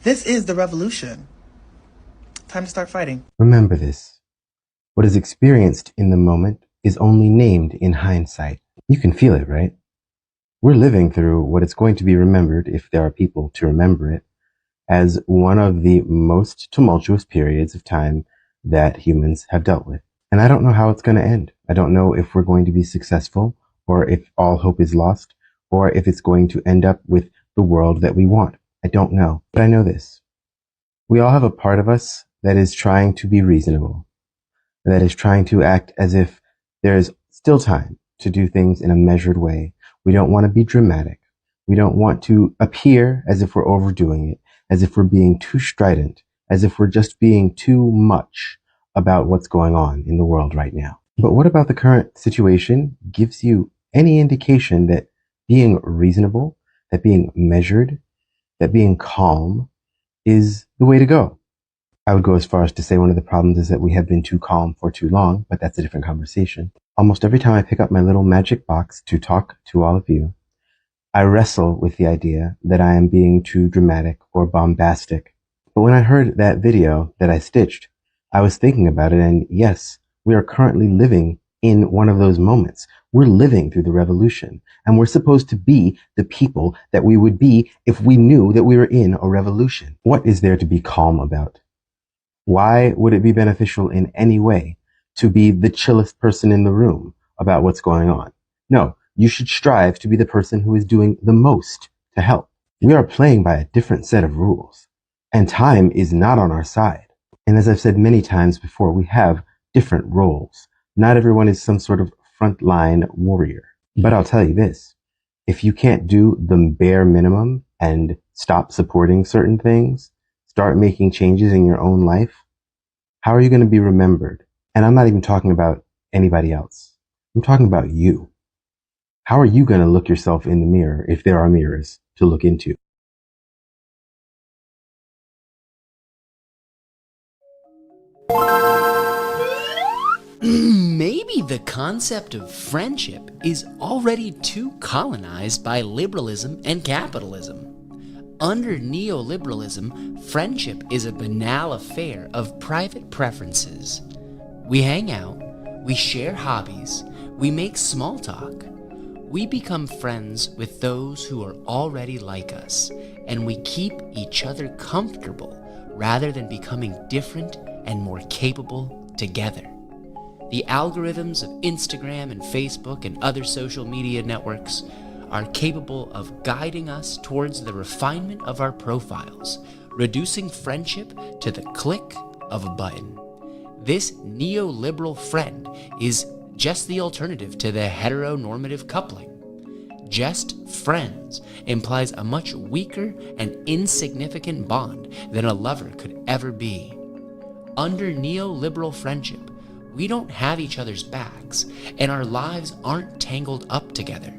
This is the revolution. Time to start fighting. Remember this. What is experienced in the moment is only named in hindsight. You can feel it, right? We're living through what is going to be remembered, if there are people to remember it, as one of the most tumultuous periods of time that humans have dealt with. And I don't know how it's going to end. I don't know if we're going to be successful, or if all hope is lost, or if it's going to end up with the world that we want. I don't know. But I know this. We all have a part of us that is trying to be reasonable, that is trying to act as if there is still time to do things in a measured way. We don't want to be dramatic. We don't want to appear as if we're overdoing it, as if we're being too strident, as if we're just being too much about what's going on in the world right now. But what about the current situation gives you any indication that being reasonable, that being measured, that being calm is the way to go? I would go as far as to say one of the problems is that we have been too calm for too long, but that's a different conversation. Almost every time I pick up my little magic box to talk to all of you, I wrestle with the idea that I am being too dramatic or bombastic. But when I heard that video that I stitched, I was thinking about it, and yes, we are currently living in one of those moments. We're living through the revolution, and we're supposed to be the people that we would be if we knew that we were in a revolution. What is there to be calm about? Why would it be beneficial in any way to be the chillest person in the room about what's going on? No, you should strive to be the person who is doing the most to help. We are playing by a different set of rules, and time is not on our side. And as I've said many times before, we have different roles. Not everyone is some sort of frontline warrior. But I'll tell you this, if you can't do the bare minimum and stop supporting certain things, start making changes in your own life, how are you going to be remembered? And I'm not even talking about anybody else. I'm talking about you. How are you going to look yourself in the mirror if there are mirrors to look into? Maybe the concept of friendship is already too colonized by liberalism and capitalism. Under neoliberalism, friendship is a banal affair of private preferences. We hang out, we share hobbies, we make small talk. We become friends with those who are already like us, and we keep each other comfortable rather than becoming different and more capable together. The algorithms of Instagram and Facebook and other social media networks are capable of guiding us towards the refinement of our profiles, reducing friendship to the click of a button. This neoliberal friend is just the alternative to the heteronormative coupling. Just friends implies a much weaker and insignificant bond than a lover could ever be. Under neoliberal friendship, we don't have each other's backs, and our lives aren't tangled up together.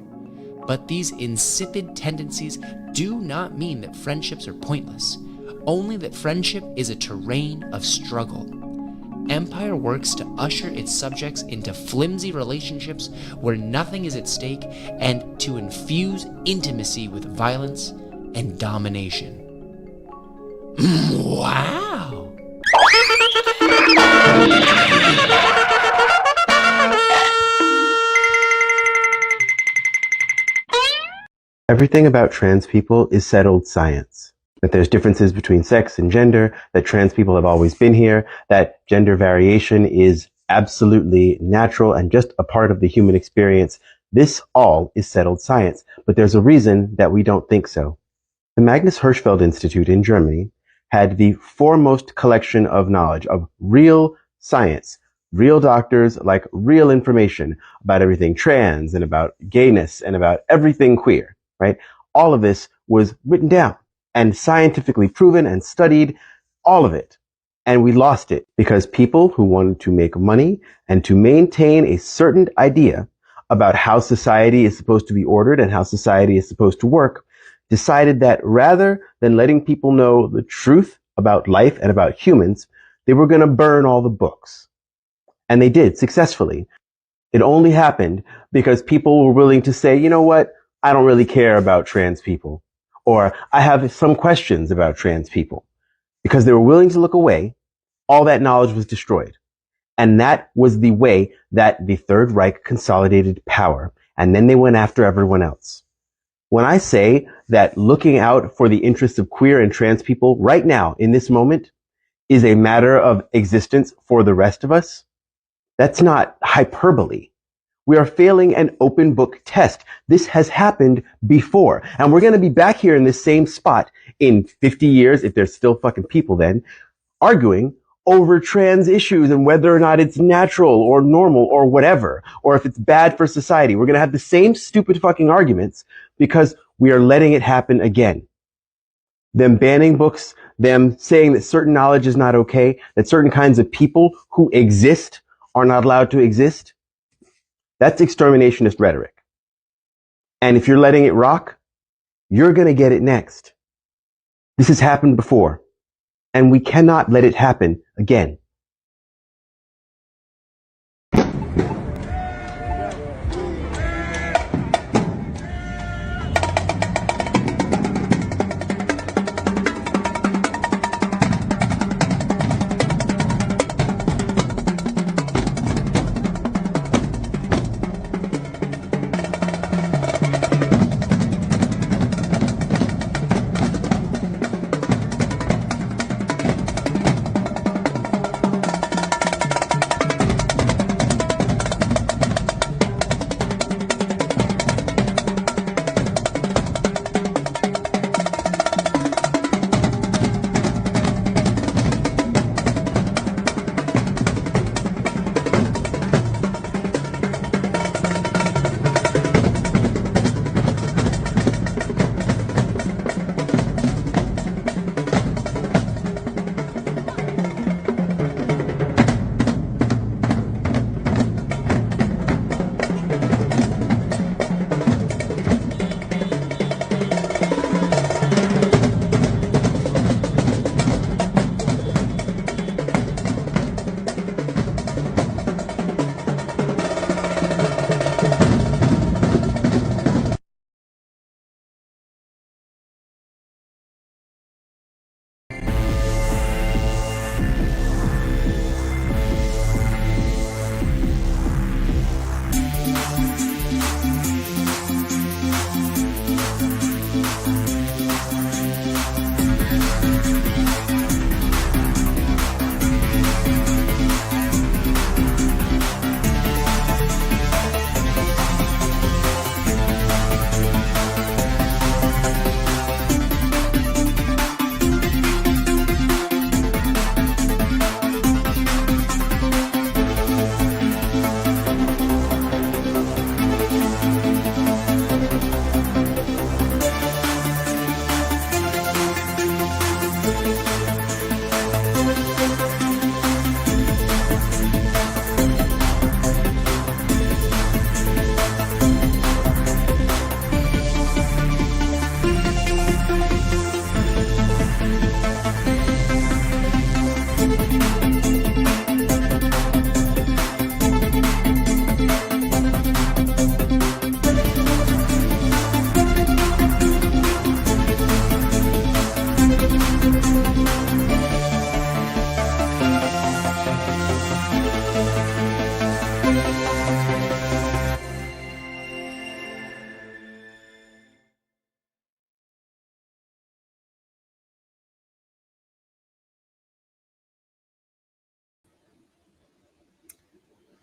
But these insipid tendencies do not mean that friendships are pointless, only that friendship is a terrain of struggle. Empire works to usher its subjects into flimsy relationships where nothing is at stake and to infuse intimacy with violence and domination. Wow! Everything about trans people is settled science. That there's differences between sex and gender, that trans people have always been here, that gender variation is absolutely natural and just a part of the human experience. This all is settled science, but there's a reason that we don't think so. The Magnus Hirschfeld Institute in Germany had the foremost collection of knowledge of real science. Real doctors like real information about everything trans and about gayness and about everything queer, right? All of this was written down and scientifically proven and studied, all of it. And we lost it because people who wanted to make money and to maintain a certain idea about how society is supposed to be ordered and how society is supposed to work decided that rather than letting people know the truth about life and about humans, they were going to burn all the books. And they did successfully. It only happened because people were willing to say, you know what? I don't really care about trans people. or I have some questions about trans people. Because they were willing to look away, all that knowledge was destroyed. And that was the way that the Third Reich consolidated power. And then they went after everyone else. When I say that looking out for the interests of queer and trans people right now, in this moment, is a matter of existence for the rest of us, that's not hyperbole. We are failing an open book test. This has happened before. And we're going to be back here in this same spot in 50 years, if there's still fucking people then, arguing over trans issues and whether or not it's natural or normal or whatever, or if it's bad for society. We're going to have the same stupid fucking arguments because we are letting it happen again. Them banning books, them saying that certain knowledge is not okay, that certain kinds of people who exist are not allowed to exist. That's exterminationist rhetoric. And if you're letting it rock, you're going to get it next. This has happened before, and we cannot let it happen again.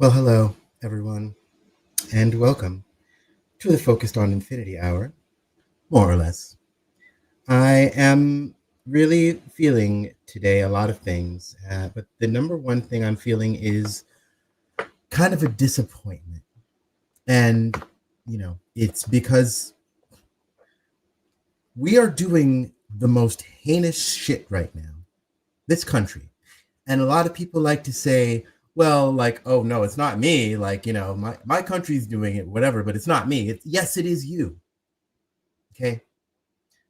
Well, hello, everyone, and welcome to the Focused on Infinity Hour, more or less. I am really feeling today a lot of things, but the number one thing I'm feeling is kind of a disappointment. And, it's because we are doing the most heinous shit right now, this country. And a lot of people like to say, well, like, oh, no, it's not me. Like, my country's doing it, whatever, but it's not me. Yes, it is you. Okay.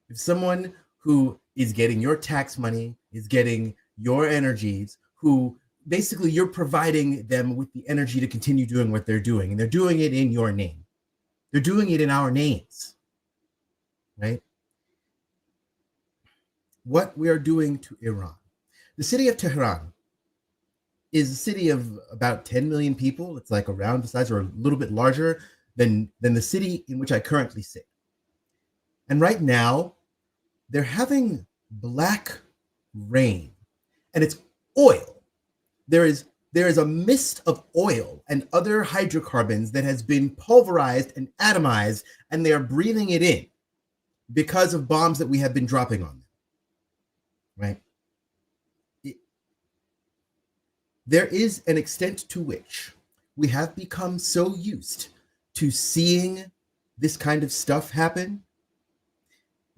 If someone who is getting your tax money, is getting your energies, who basically you're providing them with the energy to continue doing what they're doing, and they're doing it in your name. They're doing it in our names, right? what we are doing to Iran. The city of Tehran is a city of about 10 million people. It's like around the size or a little bit larger than the city in which I currently sit. And right now, they're having black rain, and it's oil. There is a mist of oil and other hydrocarbons that has been pulverized and atomized, and they are breathing it in because of bombs that we have been dropping on them, right? There is an extent to which we have become so used to seeing this kind of stuff happen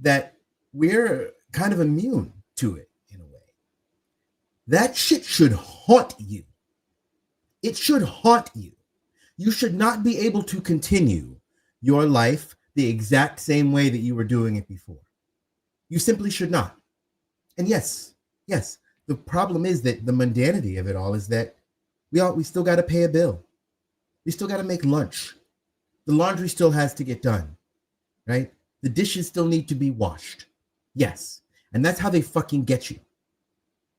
that we're kind of immune to it in a way. That shit should haunt you. It should haunt you. You should not be able to continue your life the exact same way that you were doing it before. You simply should not. And yes, the problem is that the mundanity of it all is that we still got to pay a bill. We still got to make lunch. The laundry still has to get done, right? The dishes still need to be washed. Yes. And that's how they fucking get you,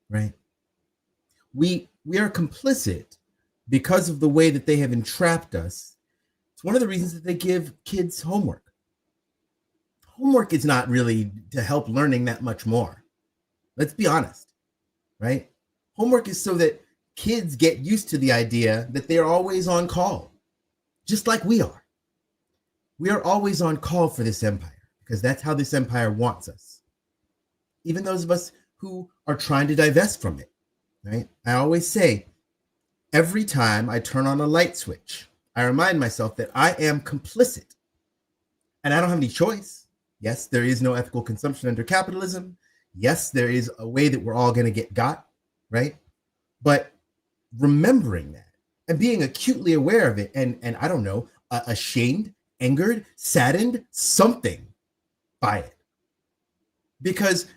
right? We are complicit because of the way that they have entrapped us. It's one of the reasons that they give kids homework. Homework is not really to help learning that much more. Let's be honest, right? Homework is so that kids get used to the idea that they're always on call, just like we are. We are always on call for this empire because that's how this empire wants us. Even those of us who are trying to divest from it, right? I always say, every time I turn on a light switch, I remind myself that I am complicit and I don't have any choice. Yes, there is no ethical consumption under capitalism. Yes, there is a way that we're all going to get got, right? But remembering that and being acutely aware of it and I don't know, ashamed, angered, saddened, something by it. Because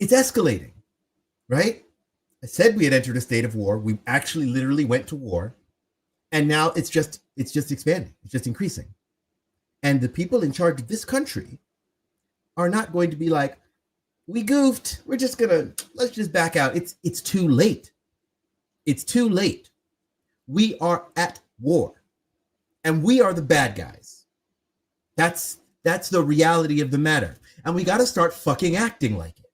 it's escalating, right? I said we had entered a state of war. We actually literally went to war. And now it's just expanding. It's just increasing. And the people in charge of this country are not going to be like, we goofed. Let's just back out. It's too late. It's too late. We are at war. And we are the bad guys. That's the reality of the matter. And we got to start fucking acting like it.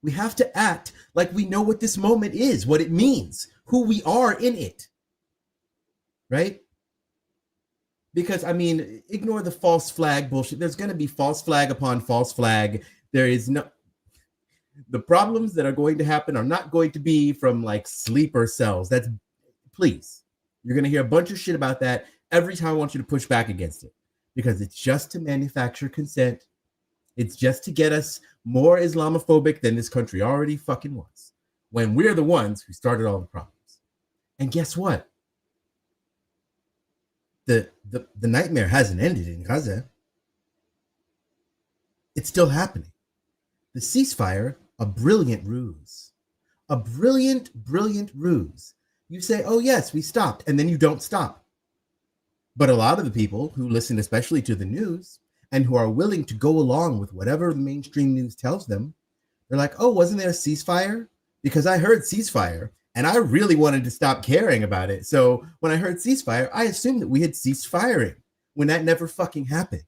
We have to act like we know what this moment is, what it means, who we are in it. Right? Because, I mean, ignore the false flag bullshit. There's going to be false flag upon false flag. The problems that are going to happen are not going to be from like sleeper cells. Please. You're going to hear a bunch of shit about that every time I want you to push back against it. Because it's just to manufacture consent. It's just to get us more Islamophobic than this country already fucking was. When we're the ones who started all the problems. And guess what? The nightmare hasn't ended in Gaza. It's still happening. The ceasefire, a brilliant ruse. A brilliant, brilliant ruse. You say, oh yes, we stopped, and then you don't stop. But a lot of the people who listen especially to the news and who are willing to go along with whatever the mainstream news tells them, they're like, oh, wasn't there a ceasefire? Because I heard ceasefire and I really wanted to stop caring about it. So when I heard ceasefire, I assumed that we had ceased firing when that never fucking happened.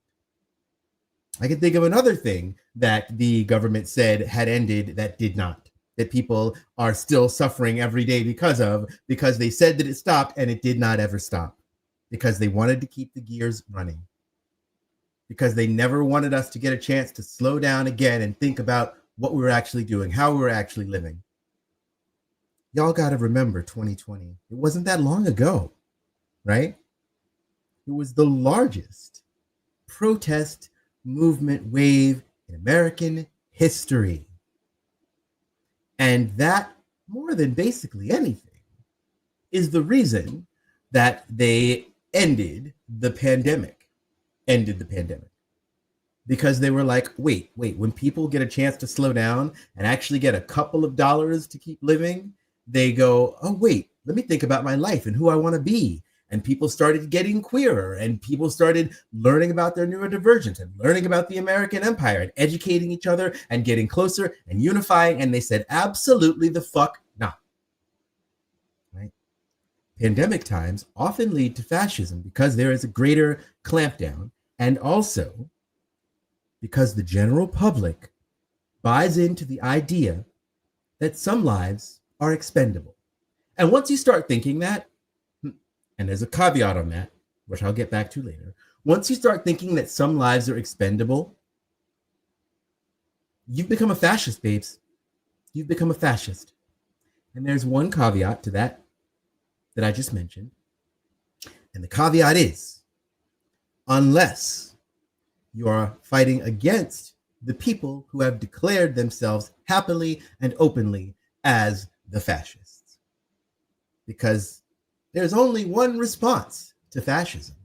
I can think of another thing that the government said had ended that did not, that people are still suffering every day because they said that it stopped and it did not ever stop because they wanted to keep the gears running. Because they never wanted us to get a chance to slow down again and think about what we were actually doing, how we were actually living. Y'all got to remember 2020. It wasn't that long ago, right? It was the largest protest movement wave in American history. And that, more than basically anything, is the reason that they ended the pandemic. Because they were like, wait, when people get a chance to slow down and actually get a couple of dollars to keep living, they go, oh, wait, let me think about my life and who I want to be and people started getting queerer, and people started learning about their neurodivergence and learning about the American empire and educating each other and getting closer and unifying. And they said, absolutely the fuck not. Right? Pandemic times often lead to fascism because there is a greater clampdown, and also because the general public buys into the idea that some lives are expendable. And once you start thinking that, and there's a caveat on that, which I'll get back to later, once you start thinking that some lives are expendable, you've become a fascist, babes. You've become a fascist. And there's one caveat to that I just mentioned. And the caveat is, unless you are fighting against the people who have declared themselves happily and openly as the fascists. Because there's only one response to fascism.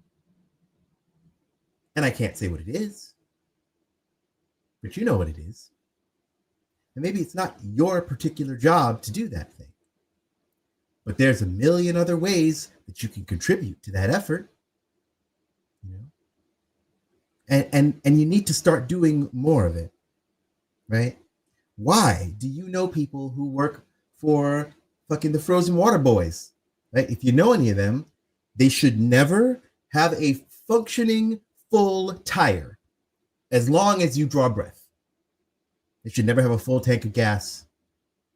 And I can't say what it is, but you know what it is. And maybe it's not your particular job to do that thing, but there's a million other ways that you can contribute to that effort. You know? And you need to start doing more of it, right? Why do you know people who work for fucking the Frozen Water Boys? Right? If you know any of them, they should never have a functioning full tire as long as you draw breath. They should never have a full tank of gas.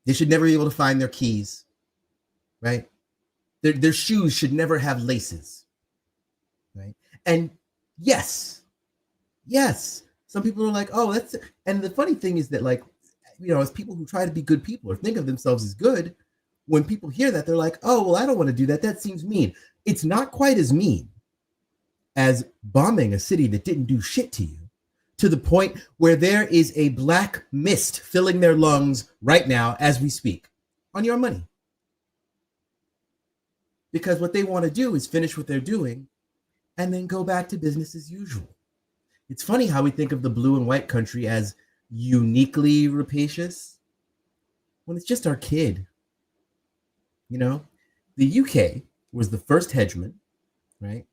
They should never be able to find their keys, right? Their shoes should never have laces, right? And yes, some people are like, oh, that's, and the funny thing is that, like, you know, as people who try to be good people or think of themselves as good, when people hear that, they're like, oh, well, I don't want to do that. That seems mean. It's not quite as mean as bombing a city that didn't do shit to you, to the point where there is a black mist filling their lungs right now as we speak on your money. Because what they want to do is finish what they're doing and then go back to business as usual. It's funny how we think of the blue and white country as uniquely rapacious when it's just our kid. You know, the UK was the first hegemon, right?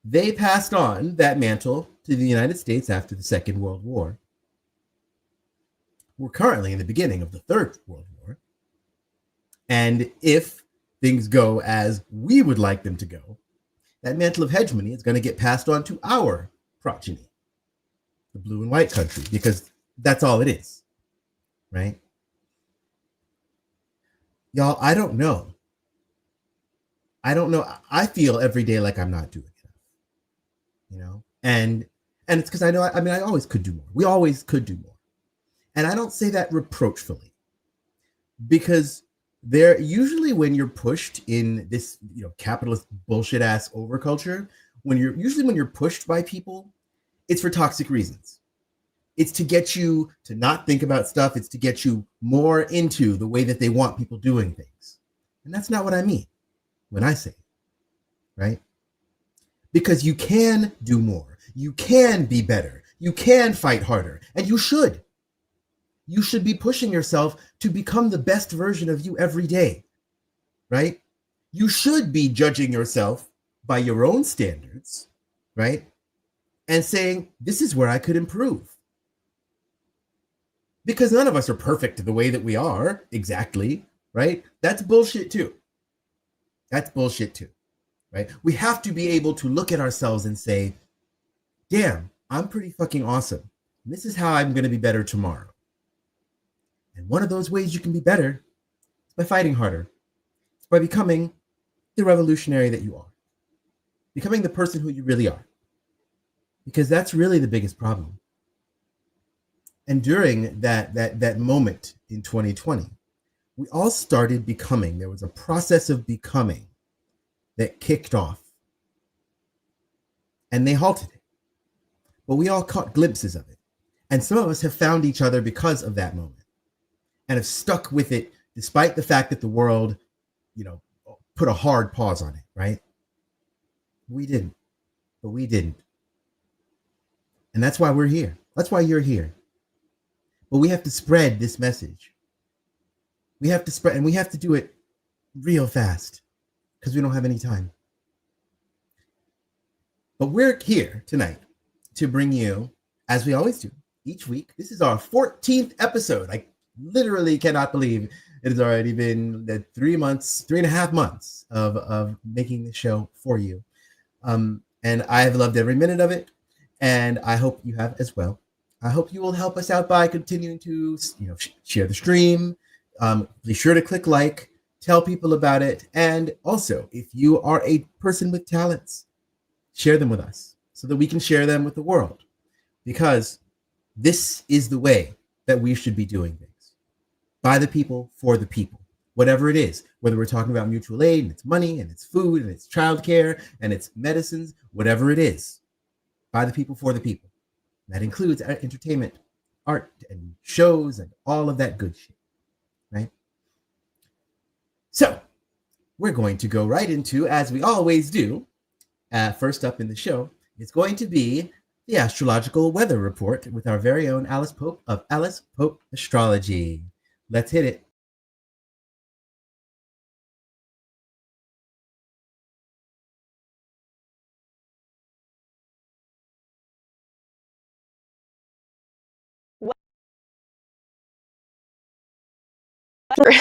They passed on that mantle to the United States after the Second World War. We're currently in the beginning of the Third World War. And if things go as we would like them to go, that mantle of hegemony is going to get passed on to our progeny, the blue and white country, because that's all it is, right? Y'all, I don't know. I feel every day like I'm not doing enough, you know? And it's because I always could do more. We always could do more. And I don't say that reproachfully, because there usually, when you're pushed in this, you know, capitalist bullshit ass overculture, when you're pushed by people, it's for toxic reasons. It's to get you to not think about stuff. It's to get you more into the way that they want people doing things. And that's not what I mean when I say it, right? Because you can do more. You can be better. You can fight harder. And you should. You should be pushing yourself to become the best version of you every day, right? You should be judging yourself by your own standards, right? And saying, this is where I could improve. Because none of us are perfect the way that we are, exactly, right? That's bullshit too. That's bullshit too, right? We have to be able to look at ourselves and say, damn, I'm pretty fucking awesome. This is how I'm going to be better tomorrow. And one of those ways you can be better is by fighting harder. It's by becoming the revolutionary that you are. Becoming the person who you really are. Because that's really the biggest problem. And during that moment in 2020, we all started becoming. There was a process of becoming that kicked off. And they halted it. But we all caught glimpses of it. And some of us have found each other because of that moment and have stuck with it despite the fact that the world, you know, put a hard pause on it, right? We didn't. But we didn't. And that's why we're here. That's why you're here. But we have to spread this message. We have to spread, and we have to do it real fast because we don't have any time. But we're here tonight to bring you, as we always do, each week. This is our 14th episode. I literally cannot believe it has already been 3.5 months of making the show for you. And I have loved every minute of it, and I hope you have as well. I hope you will help us out by continuing to, share the stream. Be sure to click like, tell people about it, and also, if you are a person with talents, share them with us so that we can share them with the world, because this is the way that we should be doing things. By the people, for the people. Whatever it is, whether we're talking about mutual aid and it's money and it's food and it's childcare and it's medicines, whatever it is, by the people, for the people. That includes entertainment, art, and shows and all of that good shit, right? So we're going to go right into, as we always do, first up in the show, it's going to be the Astrological Weather Report with our very own Alice Pope of Alice Pope Astrology. Let's hit it.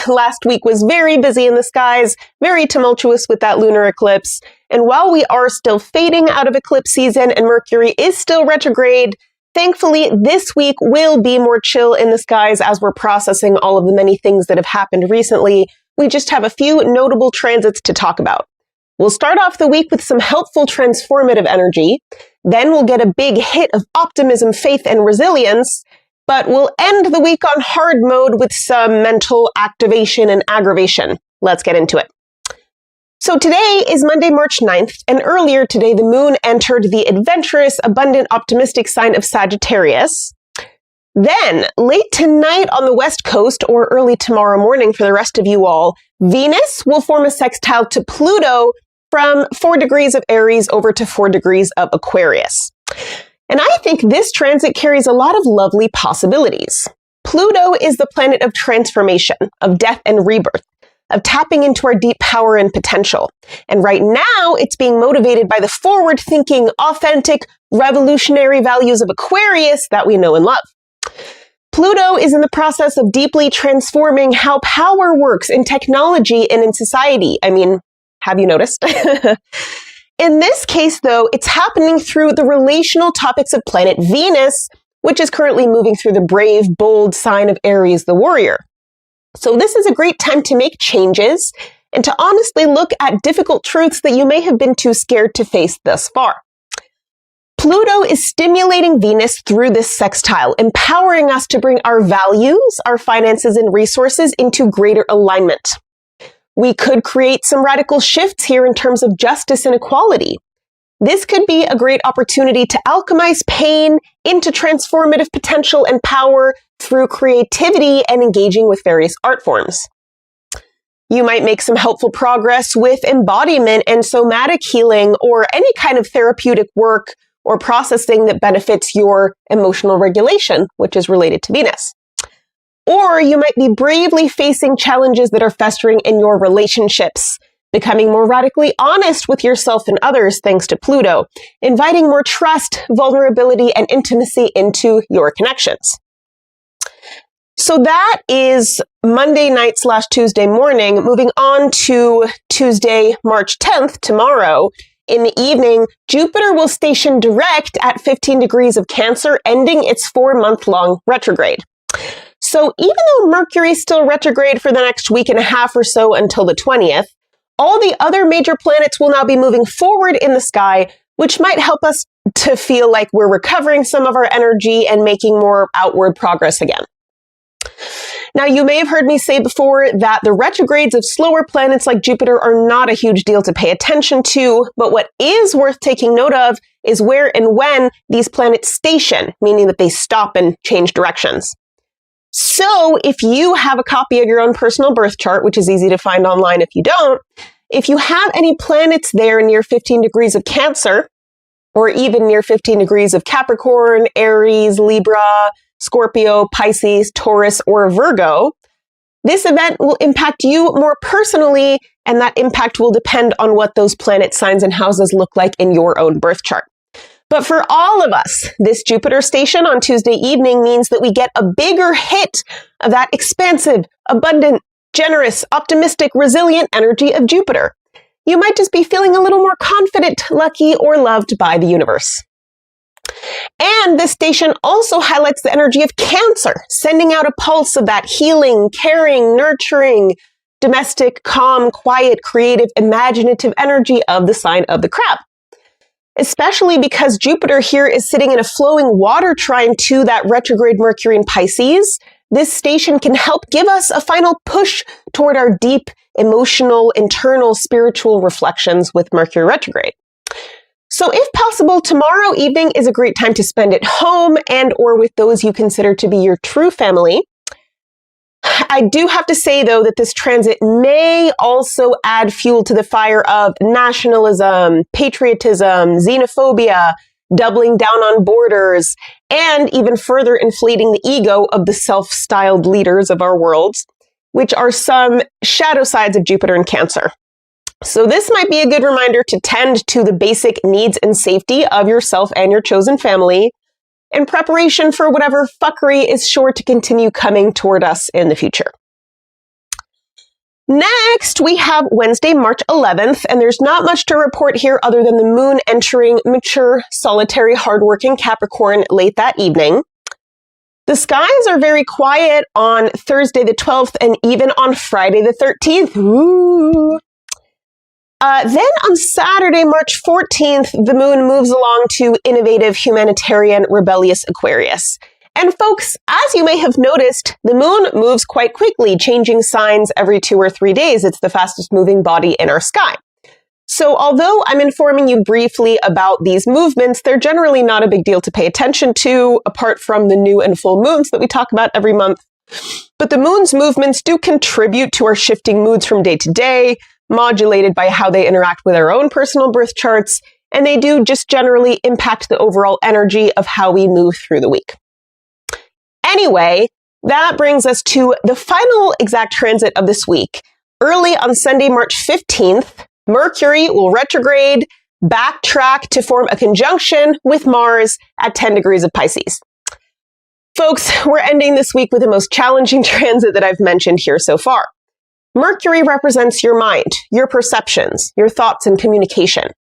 Last week was very busy in the skies, very tumultuous with that lunar eclipse. And while we are still fading out of eclipse season and Mercury is still retrograde, thankfully this week will be more chill in the skies as we're processing all of the many things that have happened recently. We just have a few notable transits to talk about. We'll start off the week with some helpful transformative energy. Then we'll get a big hit of optimism, faith, and resilience. But we'll end the week on hard mode with some mental activation and aggravation. Let's get into it. So today is Monday, March 9th, and earlier today the moon entered the adventurous, abundant, optimistic sign of Sagittarius. Then, late tonight on the West Coast, or early tomorrow morning for the rest of you all, Venus will form a sextile to Pluto from 4 degrees of Aries over to 4 degrees of Aquarius. And I think this transit carries a lot of lovely possibilities. Pluto is the planet of transformation, of death and rebirth, of tapping into our deep power and potential. And right now, it's being motivated by the forward-thinking, authentic, revolutionary values of Aquarius that we know and love. Pluto is in the process of deeply transforming how power works in technology and in society. I mean, have you noticed? In this case, though, it's happening through the relational topics of planet Venus, which is currently moving through the brave, bold sign of Aries, the warrior. So this is a great time to make changes and to honestly look at difficult truths that you may have been too scared to face thus far. Pluto is stimulating Venus through this sextile, empowering us to bring our values, our finances, and resources into greater alignment. We could create some radical shifts here in terms of justice and equality. This could be a great opportunity to alchemize pain into transformative potential and power through creativity and engaging with various art forms. You might make some helpful progress with embodiment and somatic healing or any kind of therapeutic work or processing that benefits your emotional regulation, which is related to Venus. Or you might be bravely facing challenges that are festering in your relationships, becoming more radically honest with yourself and others thanks to Pluto, inviting more trust, vulnerability, and intimacy into your connections. So that is Monday night / Tuesday morning. Moving on to Tuesday, March 10th, tomorrow. In the evening, Jupiter will station direct at 15 degrees of Cancer, ending its 4-month-long retrograde. So even though Mercury is still retrograde for the next week and a half or so until the 20th, all the other major planets will now be moving forward in the sky, which might help us to feel like we're recovering some of our energy and making more outward progress again. Now, you may have heard me say before that the retrogrades of slower planets like Jupiter are not a huge deal to pay attention to, but what is worth taking note of is where and when these planets station, meaning that they stop and change directions. So if you have a copy of your own personal birth chart, which is easy to find online if you don't, if you have any planets there near 15 degrees of Cancer, or even near 15 degrees of Capricorn, Aries, Libra, Scorpio, Pisces, Taurus, or Virgo, This event will impact you more personally, and that impact will depend on what those planet signs and houses look like in your own birth chart. But for all of us, this Jupiter station on Tuesday evening means that we get a bigger hit of that expansive, abundant, generous, optimistic, resilient energy of Jupiter. You might just be feeling a little more confident, lucky, or loved by the universe. And this station also highlights the energy of Cancer, sending out a pulse of that healing, caring, nurturing, domestic, calm, quiet, creative, imaginative energy of the sign of the Crab. Especially because Jupiter here is sitting in a flowing water trine to that retrograde Mercury in Pisces, this station can help give us a final push toward our deep, emotional, internal, spiritual reflections with Mercury retrograde. So if possible, tomorrow evening is a great time to spend at home and or with those you consider to be your true family. I do have to say, though, that this transit may also add fuel to the fire of nationalism, patriotism, xenophobia, doubling down on borders, and even further inflating the ego of the self-styled leaders of our worlds, which are some shadow sides of Jupiter in Cancer. So this might be a good reminder to tend to the basic needs and safety of yourself and your chosen family in preparation for whatever fuckery is sure to continue coming toward us in the future. Next, we have Wednesday, March 11th, and there's not much to report here other than the moon entering mature, solitary, hardworking Capricorn late that evening. The skies are very quiet on Thursday the 12th and even on Friday the 13th. Ooh. Then on Saturday, March 14th, the moon moves along to innovative, humanitarian, rebellious Aquarius. And folks, as you may have noticed, the moon moves quite quickly, changing signs every 2 or 3 days. It's the fastest moving body in our sky. So although I'm informing you briefly about these movements, they're generally not a big deal to pay attention to, apart from the new and full moons that we talk about every month. But the moon's movements do contribute to our shifting moods from day to day, modulated by how they interact with our own personal birth charts, and they do just generally impact the overall energy of how we move through the week. Anyway, that brings us to the final exact transit of this week. Early on Sunday, March 15th, Mercury will retrograde, backtrack to form a conjunction with Mars at 10 degrees of Pisces. Folks, we're ending this week with the most challenging transit that I've mentioned here so far. Mercury represents your mind, your perceptions, your thoughts, and communication.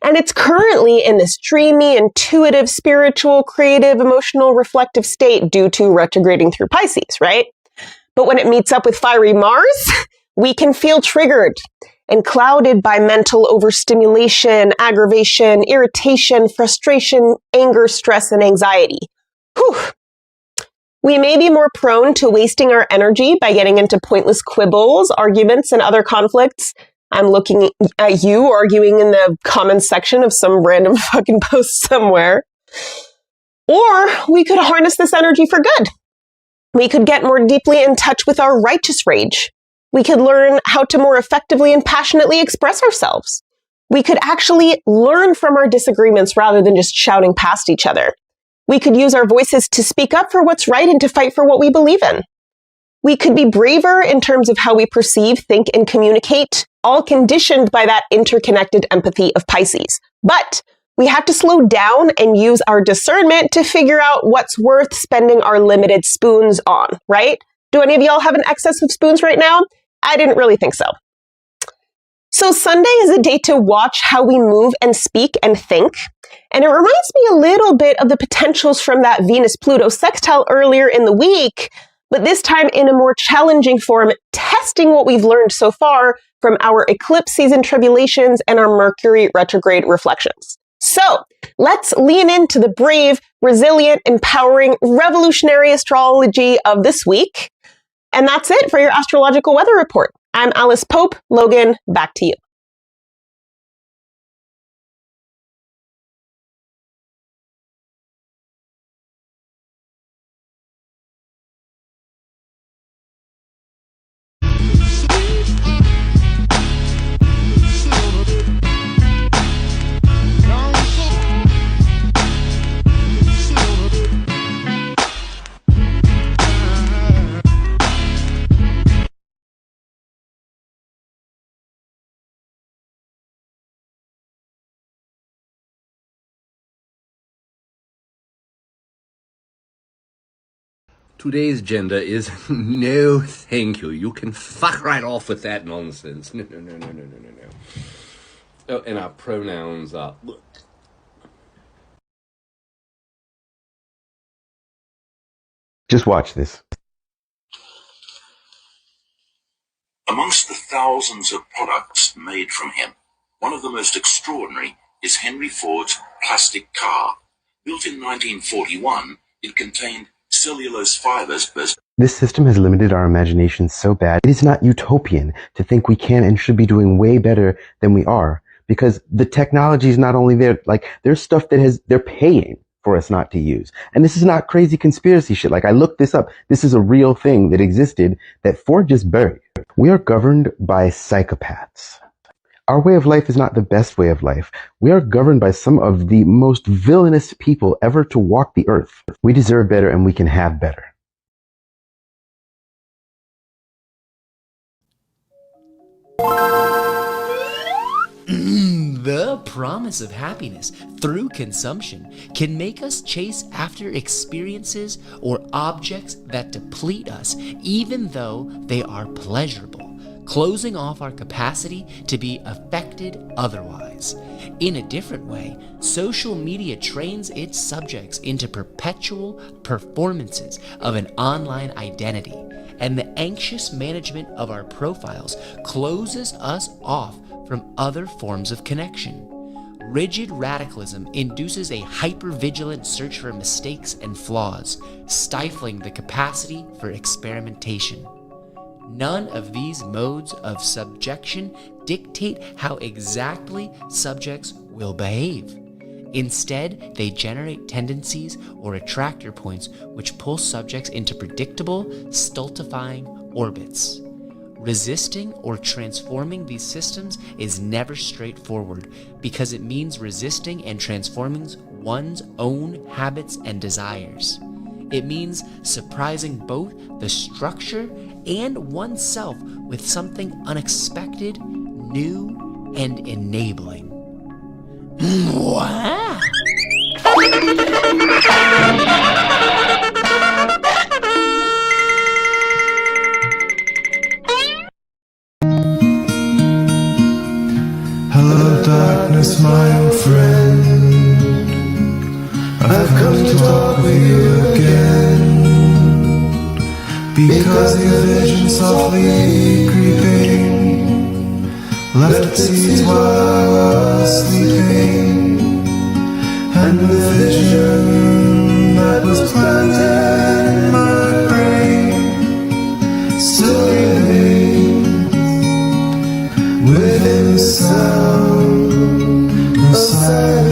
And it's currently in this dreamy, intuitive, spiritual, creative, emotional, reflective state due to retrograding through Pisces, right? But when it meets up with fiery Mars, we can feel triggered and clouded by mental overstimulation, aggravation, irritation, frustration, anger, stress, and anxiety. Whew. We may be more prone to wasting our energy by getting into pointless quibbles, arguments, and other conflicts. I'm looking at you arguing in the comments section of some random fucking post somewhere. Or we could harness this energy for good. We could get more deeply in touch with our righteous rage. We could learn how to more effectively and passionately express ourselves. We could actually learn from our disagreements rather than just shouting past each other. We could use our voices to speak up for what's right and to fight for what we believe in. We could be braver in terms of how we perceive, think, and communicate, all conditioned by that interconnected empathy of Pisces. But we have to slow down and use our discernment to figure out what's worth spending our limited spoons on, right? Do any of y'all have an excess of spoons right now? I didn't really think so. So Sunday is a day to watch how we move and speak and think. And it reminds me a little bit of the potentials from that Venus-Pluto sextile earlier in the week, but this time in a more challenging form, testing what we've learned so far from our eclipse season tribulations and our Mercury retrograde reflections. So let's lean into the brave, resilient, empowering, revolutionary astrology of this week. And that's it for your astrological weather report. I'm Alice Pope. Logan, back to you. Today's gender is no thank you. You can fuck right off with that nonsense. No. Oh, and our pronouns are... Just watch this. Amongst the thousands of products made from hemp, one of the most extraordinary is Henry Ford's plastic car. Built in 1941, it contained cellulose fibers. This system has limited our imagination so bad, it is not utopian to think we can and should be doing way better than we are, because the technology is not only there, like, there's stuff that they're paying for us not to use. And this is not crazy conspiracy shit. Like, I looked this up. This is a real thing that existed that Ford just buried. We are governed by psychopaths. Our way of life is not the best way of life. We are governed by some of the most villainous people ever to walk the earth. We deserve better and we can have better. The promise of happiness through consumption can make us chase after experiences or objects that deplete us, even though they are pleasurable, closing off our capacity to be affected otherwise. In a different way, social media trains its subjects into perpetual performances of an online identity, and the anxious management of our profiles closes us off from other forms of connection. Rigid radicalism induces a hyper-vigilant search for mistakes and flaws, stifling the capacity for experimentation. None of these modes of subjection dictate how exactly subjects will behave. Instead, they generate tendencies or attractor points which pull subjects into predictable, stultifying orbits. Resisting or transforming these systems is never straightforward because it means resisting and transforming one's own habits and desires. It means surprising both the structure and oneself with something unexpected, new, and enabling. Wow! Hello darkness, my old friend, I've come to talk with you again, because your vision softly creeping left its seeds while I was sleeping, and the vision that was planted in my brain still remains within the sound of silence.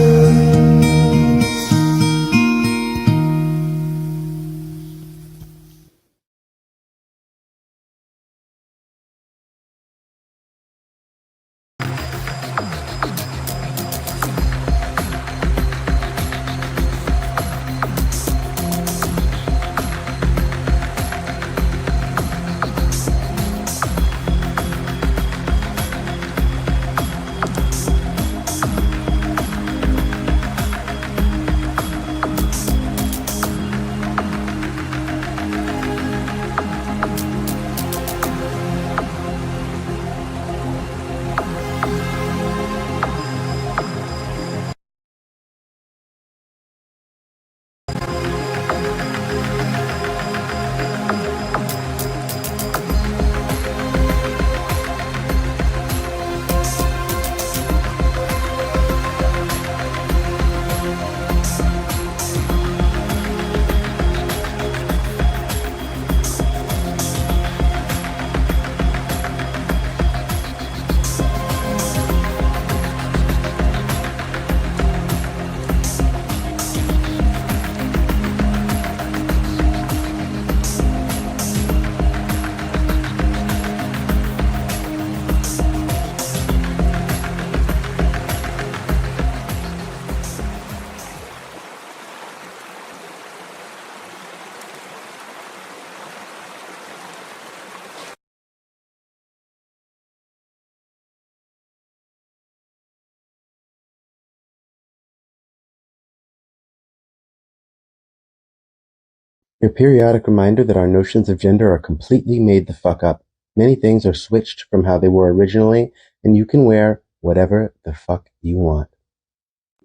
A periodic reminder that our notions of gender are completely made the fuck up. Many things are switched from how they were originally, and you can wear whatever the fuck you want.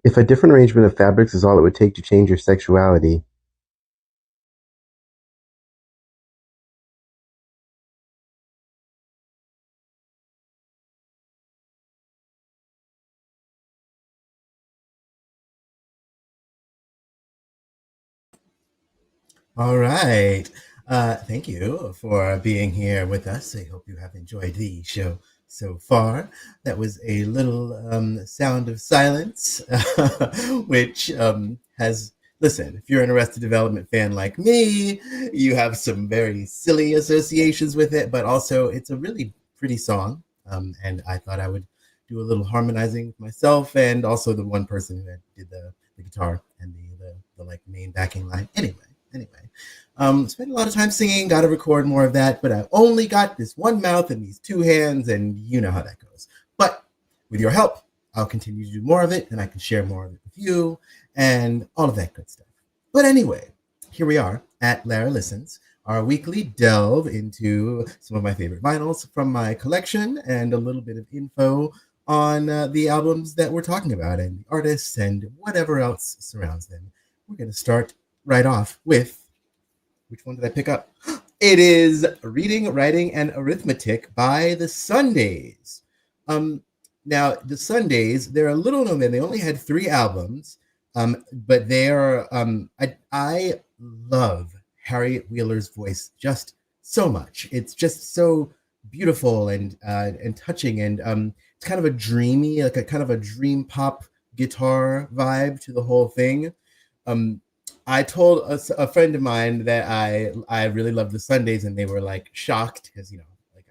If a different arrangement of fabrics is all it would take to change your sexuality, All right. Thank you for being here with us. I hope you have enjoyed the show so far. That was a little sound of silence, which has, listen, if you're an Arrested Development fan like me, you have some very silly associations with it, but also it's a really pretty song. And I thought I would do a little harmonizing with myself and also the one person who did the guitar and the like main backing line. Anyway, spent a lot of time singing, got to record more of that, but I only got this one mouth and these two hands, and you know how that goes. But with your help, I'll continue to do more of it, and I can share more of it with you, and all of that good stuff. But anyway, here we are at Lara Listens, our weekly delve into some of my favorite vinyls from my collection, and a little bit of info on the albums that we're talking about, and the artists, and whatever else surrounds them. We're going to start right off with, which one did I pick up? It is Reading, Writing, and Arithmetic by the Sundays. Now, the Sundays, they're a little known band. They only had 3 albums, but they are, I love Harriet Wheeler's voice just so much. It's just so beautiful and touching, and it's kind of a dreamy, like a kind of a dream pop guitar vibe to the whole thing. I told a friend of mine that I really love the Sundays, and they were like shocked because, you know, like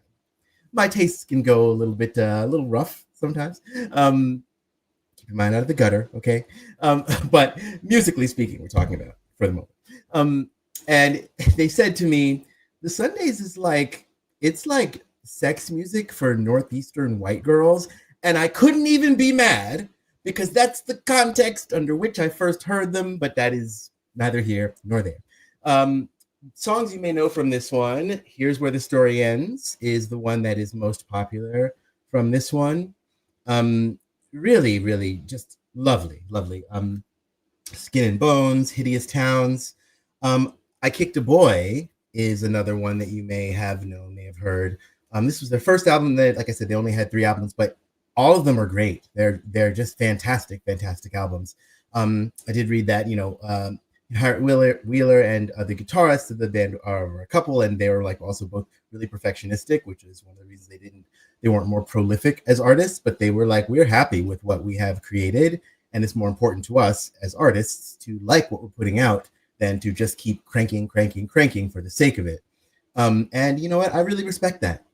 my tastes can go a little rough sometimes. Keep your mind out of the gutter, okay? But musically speaking, we're talking about for the moment. And they said to me, the Sundays is like, it's like sex music for Northeastern white girls, and I couldn't even be mad because that's the context under which I first heard them, but that is neither here nor there. Songs you may know from this one, Here's Where the Story Ends, is the one that is most popular from this one. Really, really just lovely. Skin and Bones, Hideous Towns. I Kicked a Boy is another one that you may have known, may have heard. This was their first album that, like I said, they only had 3 albums, but all of them are great. They're just fantastic albums. I did read that, you know, Harriet Wheeler and the guitarist of the band are a couple, and they were like also both really perfectionistic, which is one of the reasons they weren't more prolific as artists, but they were like, we're happy with what we have created, and it's more important to us as artists to like what we're putting out than to just keep cranking for the sake of it. And you know what? I really respect that.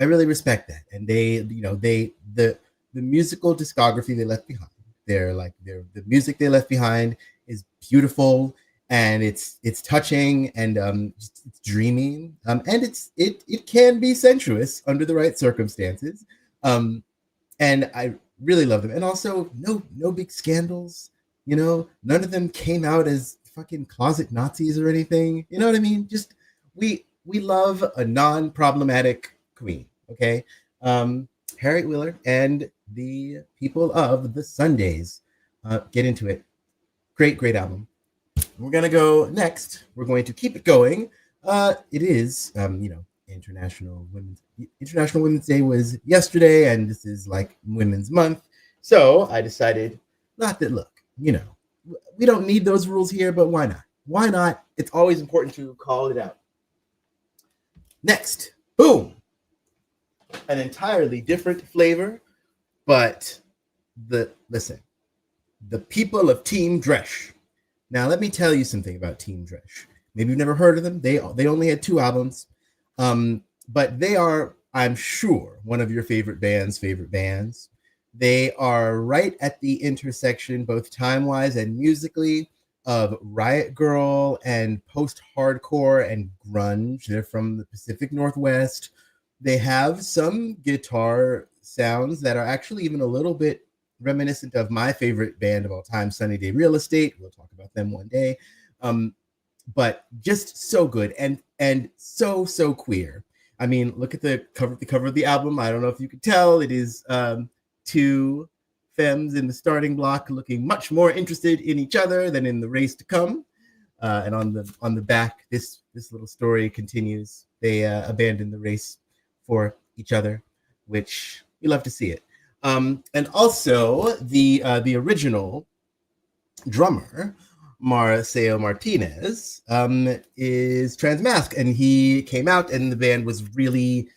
And they, you know, the musical discography they left behind, the music they left behind is beautiful, and it's touching, and it's dreamy, and it can be sensuous under the right circumstances, and I really love them. And also no big scandals, you know, none of them came out as fucking closet Nazis or anything, you know what I mean? Just we love a non-problematic queen, okay? Harriet Wheeler and the people of the Sundays. Get into it. Great album. We're gonna go next. We're going to keep it going. It is, you know, International Women's Day was yesterday, and this is like Women's Month. So I decided, not that, look, you know, we don't need those rules here, but why not? Why not? It's always important to call it out. Next, boom, an entirely different flavor, but listen, the people of Team Dresch. Now, let me tell you something about Team Dresch. Maybe you've never heard of them. They only had 2 albums, but they are, I'm sure, one of your favorite bands. They are right at the intersection, both time-wise and musically, of Riot Grrrl and post-hardcore and grunge. They're from the Pacific Northwest. They have some guitar sounds that are actually even a little bit reminiscent of my favorite band of all time, Sunny Day Real Estate. We'll talk about them one day. but just so good and so queer. I mean, look at the cover of the album. I don't know if you could tell. It is two femmes in the starting block looking much more interested in each other than in the race to come. And on the back, this little story continues. They abandon the race for each other, which we love to see it. And also the original drummer, Marcelo Martinez, is transmasc, and he came out, and the band was really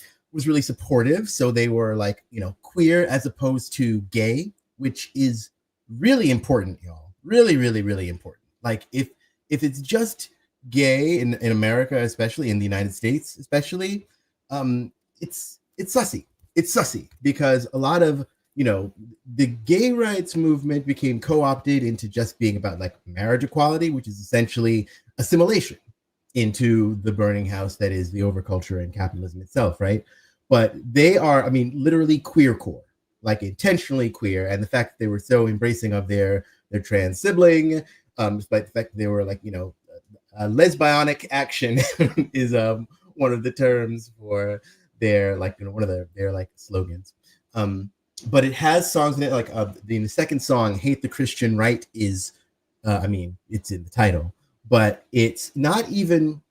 supportive. So they were like, queer as opposed to gay, which is really important, y'all. Really, really, really important. Like if it's just gay in America, especially in the United States, especially, it's sussy. It's sussy because a lot of the gay rights movement became co-opted into just being about like marriage equality, which is essentially assimilation into the burning house that is the overculture and capitalism itself, right? But they are, I mean, literally queercore, like intentionally queer. And the fact that they were so embracing of their trans sibling, despite the fact that they were like, lesbionic action is one of the terms for their like, one of their like slogans. But it has songs in it, like the second song, Hate the Christian Right, is, it's in the title, but it's not even,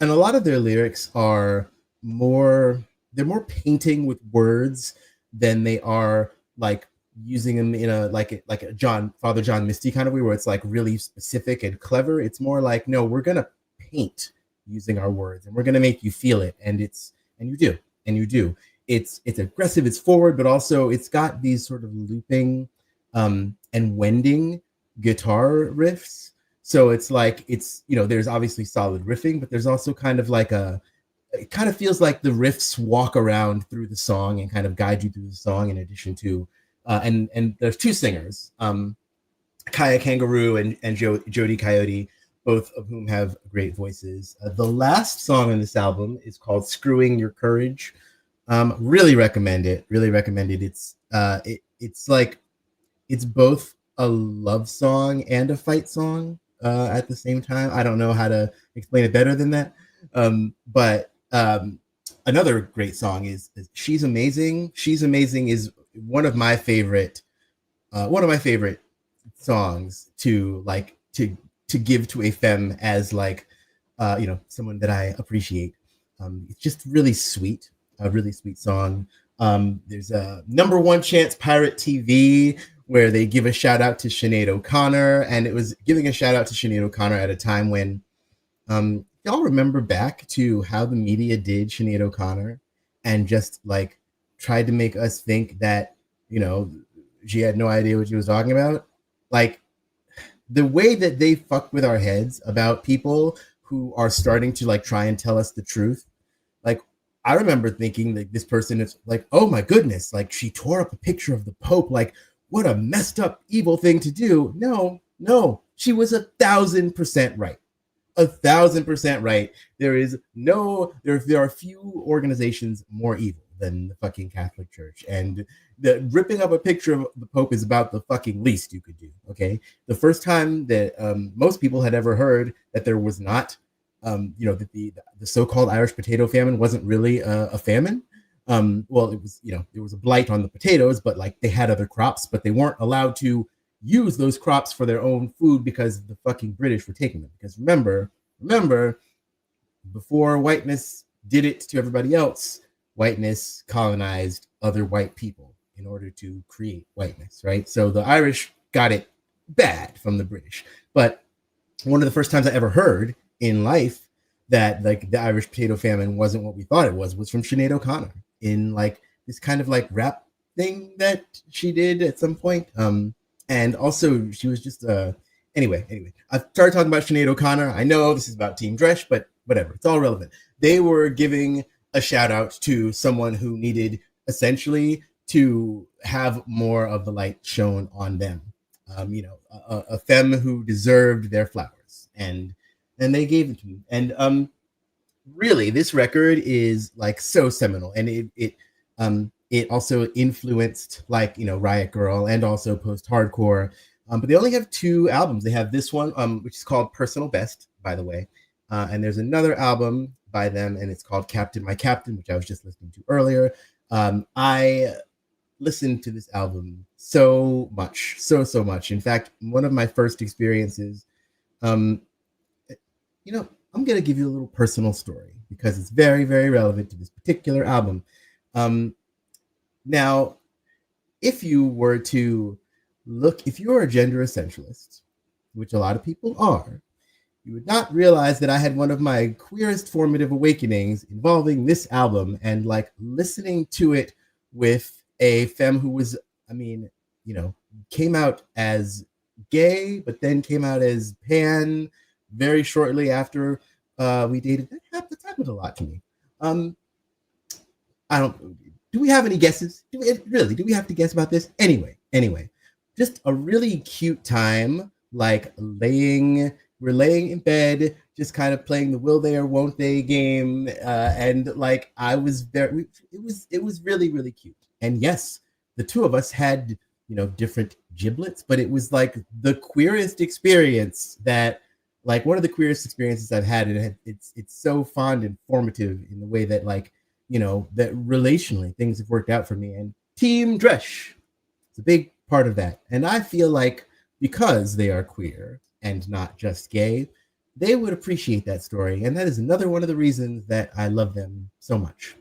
and a lot of their lyrics are they're more painting with words than they are like using them in a, like a Father John Misty kind of way, where it's like really specific and clever. It's more like, no, we're going to paint using our words and we're going to make you feel it. And you do. It's aggressive, it's forward, but also it's got these sort of looping and wending guitar riffs. So it's like, there's obviously solid riffing, but there's also kind of like it kind of feels like the riffs walk around through the song and kind of guide you through the song, in addition to, and there's two singers, Kaya Kangaroo and Jody Coyote, both of whom have great voices. The last song on this album is called Screwing Your Courage. Really recommend it. It's like, it's both a love song and a fight song at the same time. I don't know how to explain it better than that. But another great song is She's Amazing. She's Amazing is one of my favorite songs to give to a femme as like, someone that I appreciate. It's just really sweet. A really sweet song. There's a Number One Chance Pirate TV where they give a shout out to Sinead O'Connor, and it was giving a shout out to Sinead O'Connor at a time when y'all remember back to how the media did Sinead O'Connor and just like tried to make us think that she had no idea what she was talking about. Like the way that they fuck with our heads about people who are starting to like try and tell us the truth. Like, I remember thinking that this person is like, oh my goodness, like she tore up a picture of the Pope. Like, what a messed up, evil thing to do. No, she was 1,000% right. 1,000% right. There are few organizations more evil than the fucking Catholic Church. And the ripping up a picture of the Pope is about the fucking least you could do. Okay. The first time that most people had ever heard that there was not, that the so-called Irish potato famine wasn't really a famine. Well, it was, there was a blight on the potatoes, but like they had other crops, but they weren't allowed to use those crops for their own food because the fucking British were taking them. Because remember, before whiteness did it to everybody else, whiteness colonized other white people in order to create whiteness, right? So the Irish got it bad from the British. But one of the first times I ever heard in life that like the Irish potato famine wasn't what we thought it was from Sinead O'Connor in like this kind of like rap thing that she did at some point. And also she was just anyway, I started talking about Sinead O'Connor. I know this is about Team Dresch, but whatever, it's all relevant. They were giving a shout out to someone who needed essentially to have more of the light shown on them. A femme who deserved their flowers, and they gave it to me. And really, this record is like so seminal, and it also influenced like Riot Girl and also post-hardcore. But they only have 2 albums. They have this one, which is called Personal Best, by the way. And there's another album by them, and it's called Captain My Captain, which I was just listening to earlier. I listened to this album so much, so much. In fact, one of my first experiences, I'm going to give you a little personal story because it's very, very relevant to this particular album. Now, if you were to if you're a gender essentialist, which a lot of people are, you would not realize that I had one of my queerest formative awakenings involving this album and like listening to it with a femme who was, came out as gay, but then came out as pan very shortly after we dated. That happened a lot to me. Do we have any guesses? Do we have to guess about this? Anyway, just a really cute time, like we're laying in bed, just kind of playing the will they or won't they game. And like, it was really, really cute. And yes, the 2 of us had, different giblets, but it was like the queerest experience that, like one of the queerest experiences I've had. And it's so fond and formative in the way that like, that relationally things have worked out for me. And Team Dresch is a big part of that. And I feel like because they are queer and not just gay, they would appreciate that story. And that is another one of the reasons that I love them so much.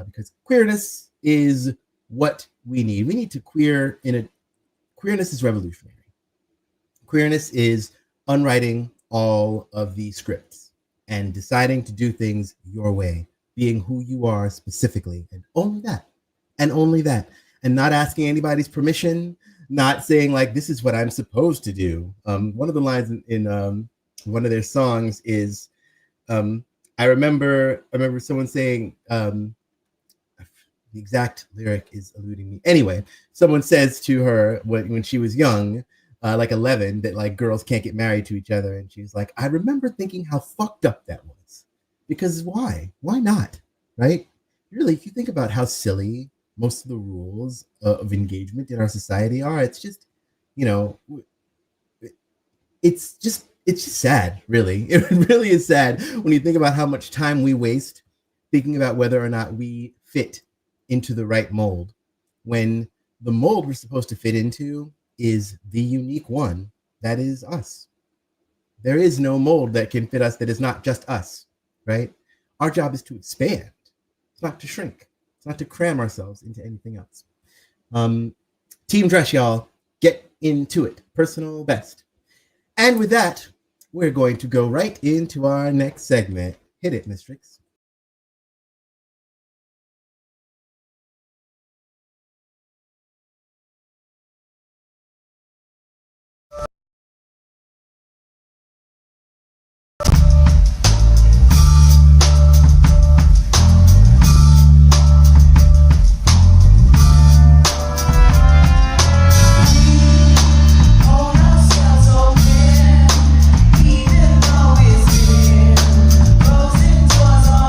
Because queerness is what we need. We need to queerness is revolutionary. Queerness is unwriting all of the scripts and deciding to do things your way, being who you are specifically, and only that, and not asking anybody's permission, not saying like, this is what I'm supposed to do. One of the lines in one of their songs is, I remember someone saying, the exact lyric is eluding me. Anyway, someone says to her when she was young, like 11, that like girls can't get married to each other. And she's like, I remember thinking how fucked up that was. Because why? Why not? Right? Really, if you think about how silly most of the rules of engagement in our society are, it's just, it's just sad, really. It really is sad when you think about how much time we waste thinking about whether or not we fit into the right mold, when the mold we're supposed to fit into is the unique one that is us. There is no mold that can fit us that is not just us, right? Our job is to expand. It's not to shrink. It's not to cram ourselves into anything else. Team Dresch, y'all, get into it. Personal best. And with that, we're going to go right into our next segment. Hit it, Mistrix. Even though it's been frozen doors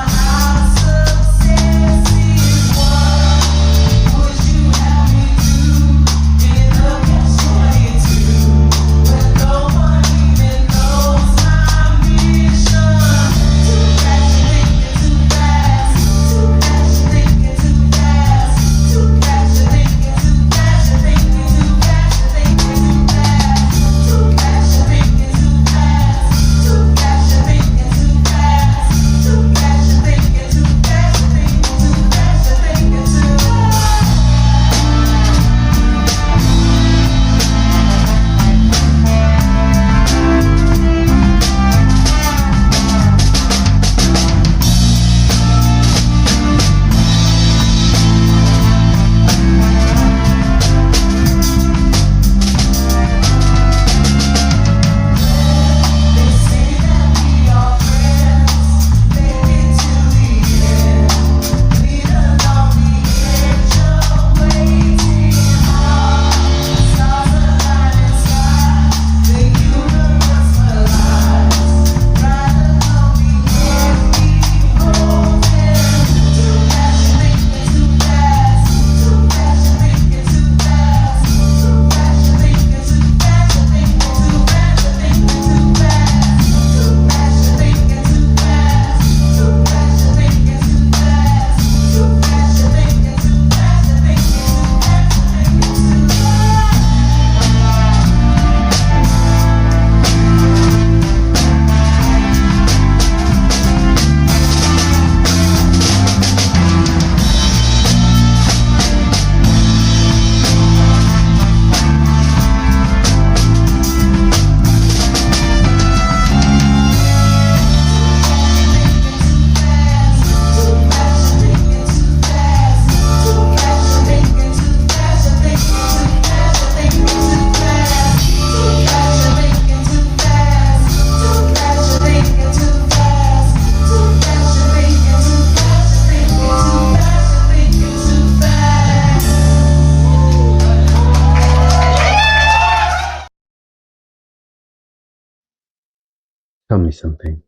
Tell me something.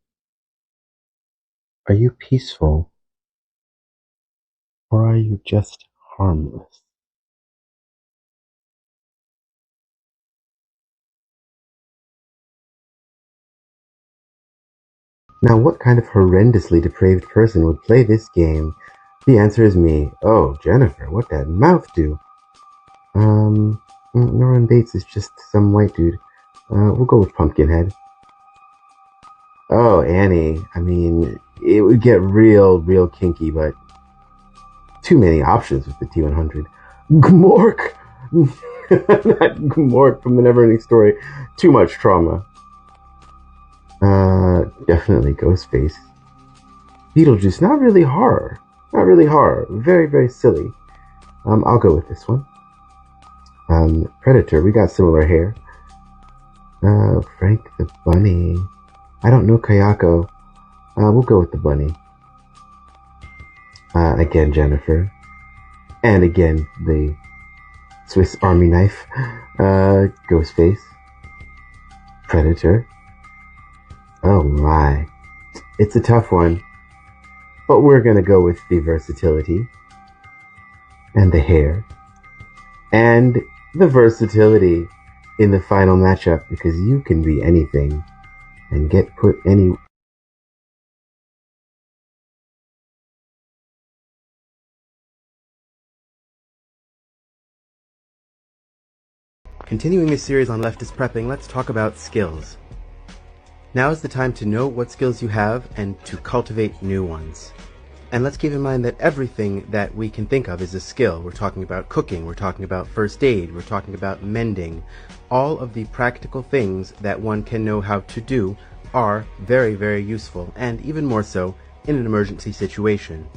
Are you peaceful? Or are you just harmless? Now, what kind of horrendously depraved person would play this game? The answer is me. Oh, Jennifer, what that mouth do? Norman Bates is just some white dude. We'll go with Pumpkinhead. Oh, Annie. I mean, it would get real kinky, but too many options with the T100. Gmork! Not Gmork from the Neverending Story. Too much trauma. Definitely Ghostface. Beetlejuice, not really horror. Not really horror. Very silly. I'll go with this one. Predator, we got similar hair. Frank the Bunny. I don't know Kayako. We'll go with the bunny. Again, Jennifer. And again, the Swiss Army knife. Ghostface. Predator. Oh my. It's a tough one. But we're gonna go with the versatility. And the hair. And the versatility in the final matchup, because you can be anything and get put any. Continuing this series on leftist prepping, let's talk about skills. Now is the time to know what skills you have and to cultivate new ones. And let's keep in mind that everything that we can think of is a skill. We're talking about cooking, we're talking about first aid, we're talking about mending. All of the practical things that one can know how to do are very useful, and even more so in an emergency situation.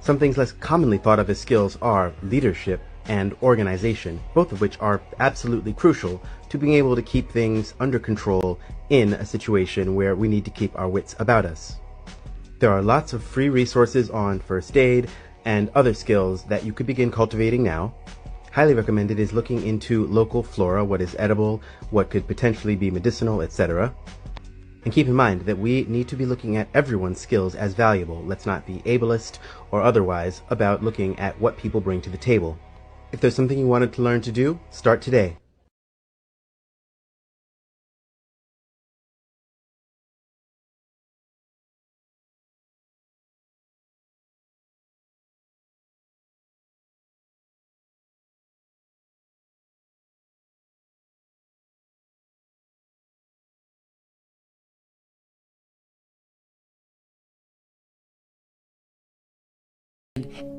Some things less commonly thought of as skills are leadership and organization, both of which are absolutely crucial to being able to keep things under control in a situation where we need to keep our wits about us. There are lots of free resources on first aid and other skills that you could begin cultivating now. Highly recommended is looking into local flora, what is edible, what could potentially be medicinal, etc. And keep in mind that we need to be looking at everyone's skills as valuable. Let's not be ableist or otherwise about looking at what people bring to the table. If there's something you wanted to learn to do, start today.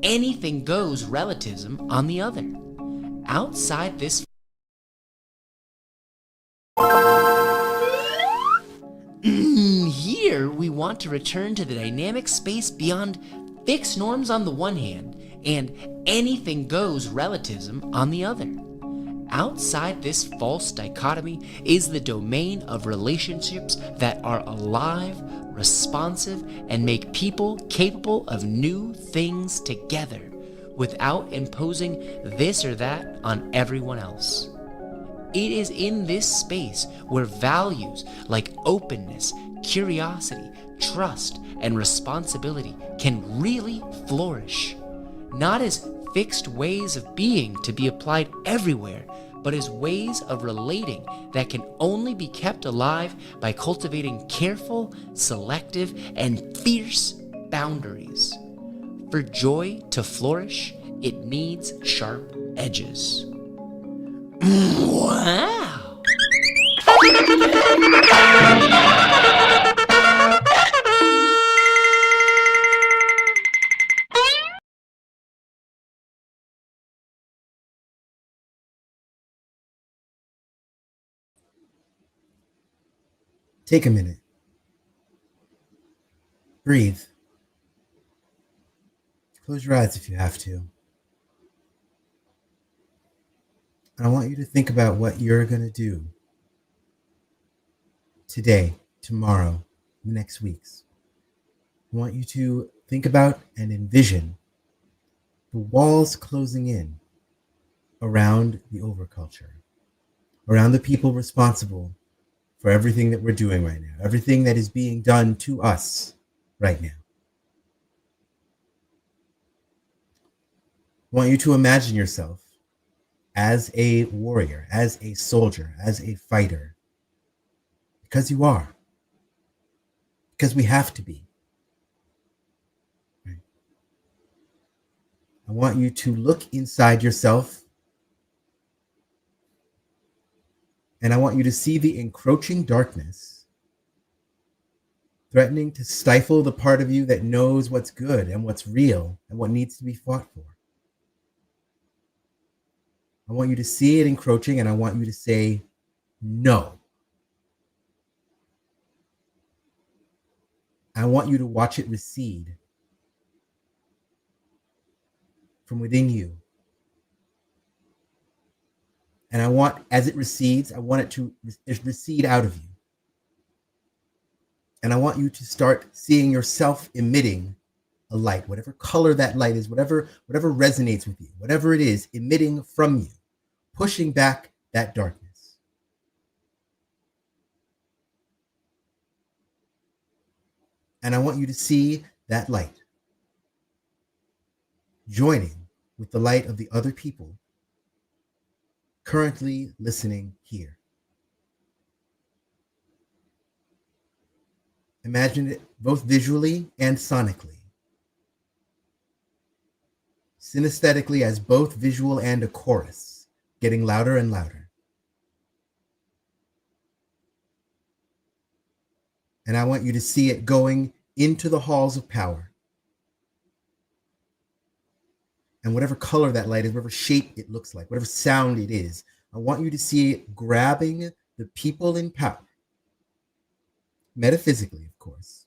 Anything goes relativism on the other. Outside this here we want to return to the dynamic space beyond fixed norms on the one hand and anything goes relativism on the other. Outside this false dichotomy is the domain of relationships that are alive, responsive, and make people capable of new things together without imposing this or that on everyone else. It is in this space where values like openness, curiosity, trust, and responsibility can really flourish, not as fixed ways of being to be applied everywhere, but as ways of relating that can only be kept alive by cultivating careful, selective, and fierce boundaries. For joy to flourish, it needs sharp edges. Wow! Take a minute. Breathe. Close your eyes if you have to. And I want you to think about what you're going to do today, tomorrow, next weeks. I want you to think about and envision the walls closing in around the overculture, around the people responsible for everything that we're doing right now, everything that is being done to us right now. I want you to imagine yourself as a warrior, as a soldier, as a fighter, because you are, because we have to be. Right? I want you to look inside yourself, and I want you to see the encroaching darkness threatening to stifle the part of you that knows what's good and what's real and what needs to be fought for. I want you to see it encroaching, and I want you to say no. I want you to watch it recede from within you. And I want, as it recedes, I want it to recede out of you. And I want you to start seeing yourself emitting a light, whatever color that light is, whatever resonates with you, whatever it is, emitting from you, pushing back that darkness. And I want you to see that light joining with the light of the other people currently listening here. Imagine it both visually and sonically. Synesthetically as both visual and a chorus, getting louder and louder. And I want you to see it going into the halls of power. And whatever color that light is, whatever shape it looks like, whatever sound it is, I want you to see it grabbing the people in power. Metaphysically, of course.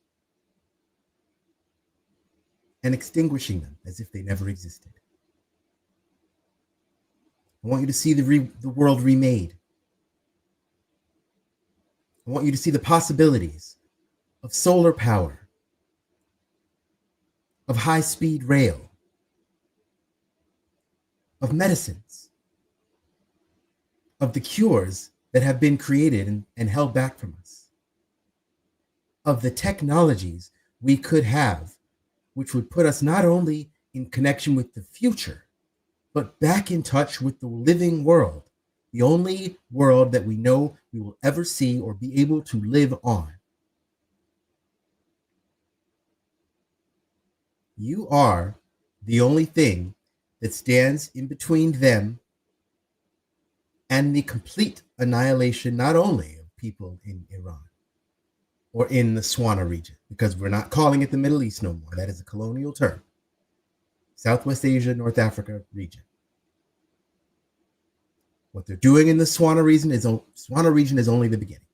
And extinguishing them as if they never existed. I want you to see the world remade. I want you to see the possibilities of solar power, of high-speed rail, of medicines, of the cures that have been created and held back from us, of the technologies we could have, which would put us not only in connection with the future, but back in touch with the living world, the only world that we know we will ever see or be able to live on. You are the only thing that stands in between them and the complete annihilation, not only of people in Iran or in the Swana region, because we're not calling it the Middle East no more. That is a colonial term. Southwest Asia, North Africa region. What they're doing in the Swana region is only the beginning.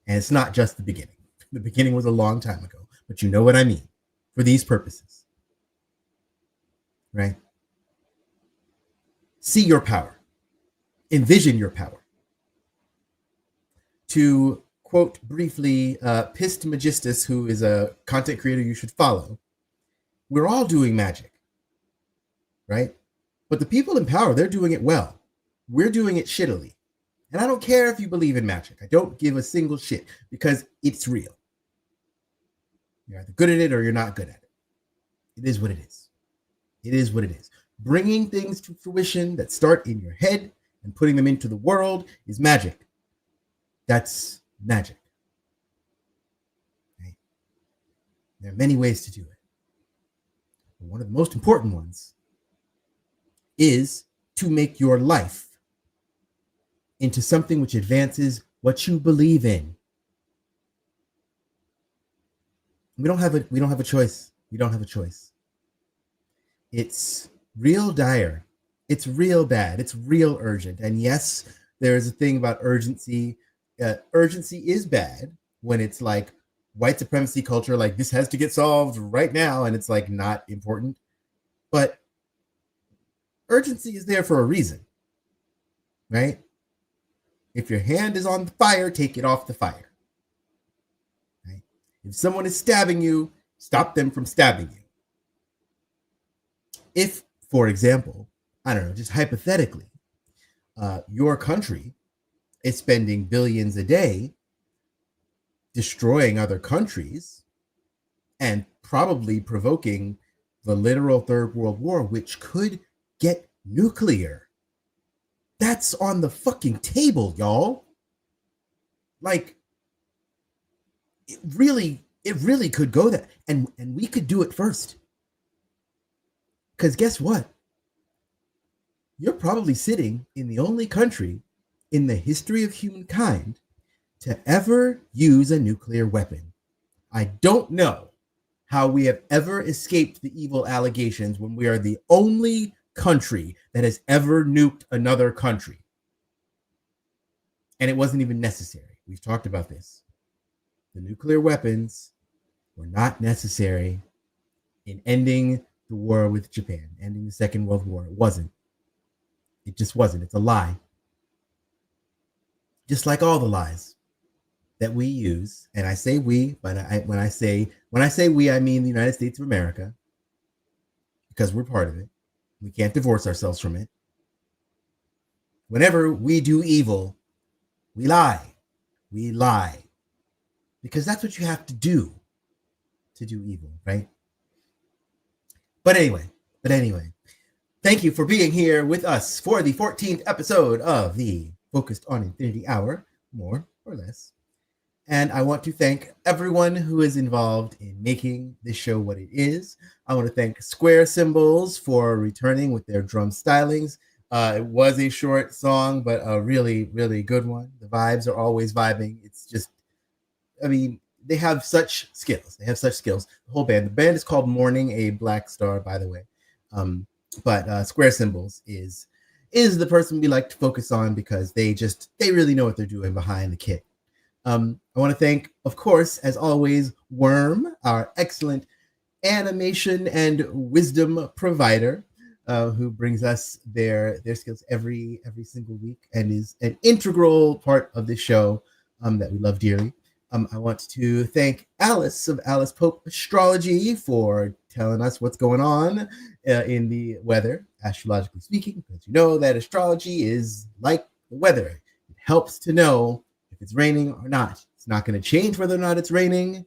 And it's not just the beginning. The beginning was a long time ago, but you know what I mean for these purposes. Right? See your power. Envision your power. To quote briefly Pist Magistus, who is a content creator you should follow, we're all doing magic, right? But the people in power, they're doing it well. We're doing it shittily. And I don't care if you believe in magic. I don't give a single shit because it's real. You're either good at it or you're not good at it. It is what it is. It is what it is. Bringing things to fruition that start in your head and putting them into the world is magic. That's magic. Right? There are many ways to do it. But one of the most important ones is to make your life into something which advances what you believe in. We don't have a choice. We don't have a choice. It's real dire. It's real bad. It's real urgent. And yes, there is a thing about urgency. Urgency is bad when it's like white supremacy culture, like this has to get solved right now, and it's like not important. But urgency is there for a reason, right? If your hand is on the fire, take it off the fire. Right? If someone is stabbing you, stop them from stabbing you. If, for example, I don't know, just hypothetically, your country is spending billions a day destroying other countries and probably provoking the literal Third World War, which could get nuclear. That's on the fucking table, y'all. Like, it really could go there. And we could do it first. Because guess what? You're probably sitting in the only country in the history of humankind to ever use a nuclear weapon. I don't know how we have ever escaped the evil allegations when we are the only country that has ever nuked another country. And it wasn't even necessary. We've talked about this. The nuclear weapons were not necessary in ending the war with Japan, ending the Second World War. It wasn't. It just wasn't. It's a lie. Just like all the lies that we use, and I say we, but when I say we, I mean the United States of America, because we're part of it. We can't divorce ourselves from it. Whenever we do evil, we lie. We lie. Because that's what you have to do evil, right? But anyway, thank you for being here with us for the 14th episode of the Focused on Infinity Hour, more or less. And I want to thank everyone who is involved in making this show what it is. I want to thank Square Symbols for returning with their drum stylings. It was a short song, but a really, really good one. The vibes are always vibing. It's just, I mean, they have such skills. The whole band. The band is called Morning, a Black Star, by the way. But Square Symbols is the person we like to focus on because they really know what they're doing behind the kit. I want to thank, of course, as always, Worm, our excellent animation and wisdom provider, who brings us their skills every single week and is an integral part of this show that we love dearly. I want to thank Alice of Alice Pope Astrology for telling us what's going on in the weather, astrologically speaking, because you know that astrology is like the weather. It helps to know if it's raining or not. It's not going to change whether or not it's raining,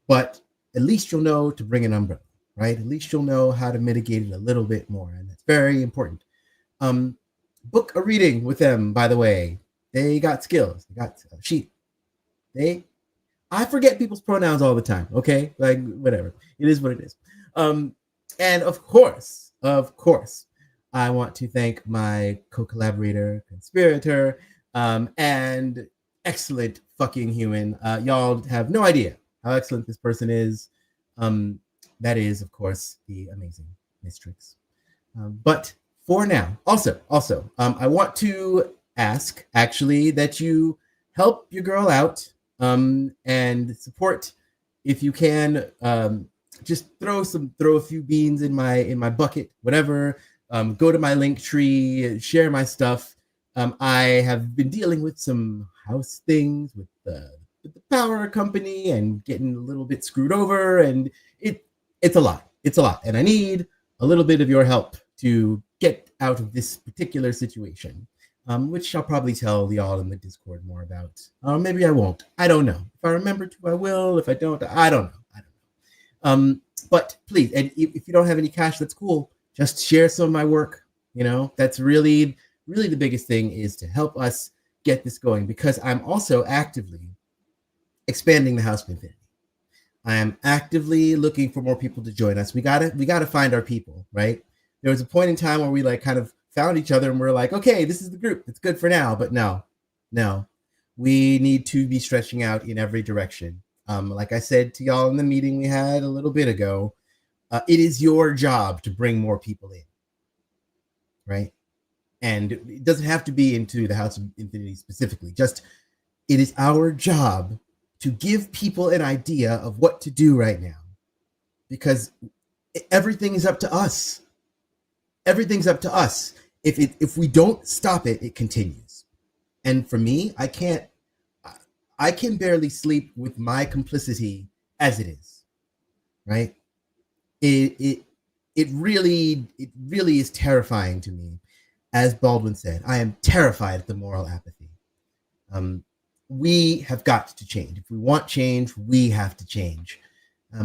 but at least you'll know to bring an umbrella, right? At least you'll know how to mitigate it a little bit more, and that's very important. Book a reading with them, by the way. They got skills. They got sheep. I forget people's pronouns all the time, okay? Like, whatever. It is what it is. And of course, I want to thank my co-collaborator, conspirator, and excellent fucking human. Y'all have no idea how excellent this person is. That is, of course, the amazing Mistrix. But for now, also, I want to ask, actually, that you help your girl out and support, if you can. Just throw a few beans in my bucket, whatever. Go to my Linktree, share my stuff. I have been dealing with some house things with the power company and getting a little bit screwed over, and it's a lot. And I need a little bit of your help to get out of this particular situation, which I'll probably tell y'all in the Discord more about. Maybe I won't. I don't know. If I remember to, I will. If I don't, I don't know. But please, and if you don't have any cash, that's cool. Just share some of my work. You know, that's really the biggest thing, is to help us get this going, because I'm also actively expanding the House of Infinity. I am actively looking for more people to join us. We gotta find our people, right? There was a point in time where we kind of found each other and we're like, okay, this is the group. It's good for now. But no, we need to be stretching out in every direction. Like I said to y'all in the meeting we had a little bit ago, it is your job to bring more people in, right? And it doesn't have to be into the House of Infinity specifically. Just, it is our job to give people an idea of what to do right now, because everything is up to us. Everything's up to us. If we don't stop it, it continues. And for me, I can barely sleep with my complicity as it is, right? It really is terrifying to me. As Baldwin said, I am terrified at the moral apathy. We have got to change. If we want change, we have to change.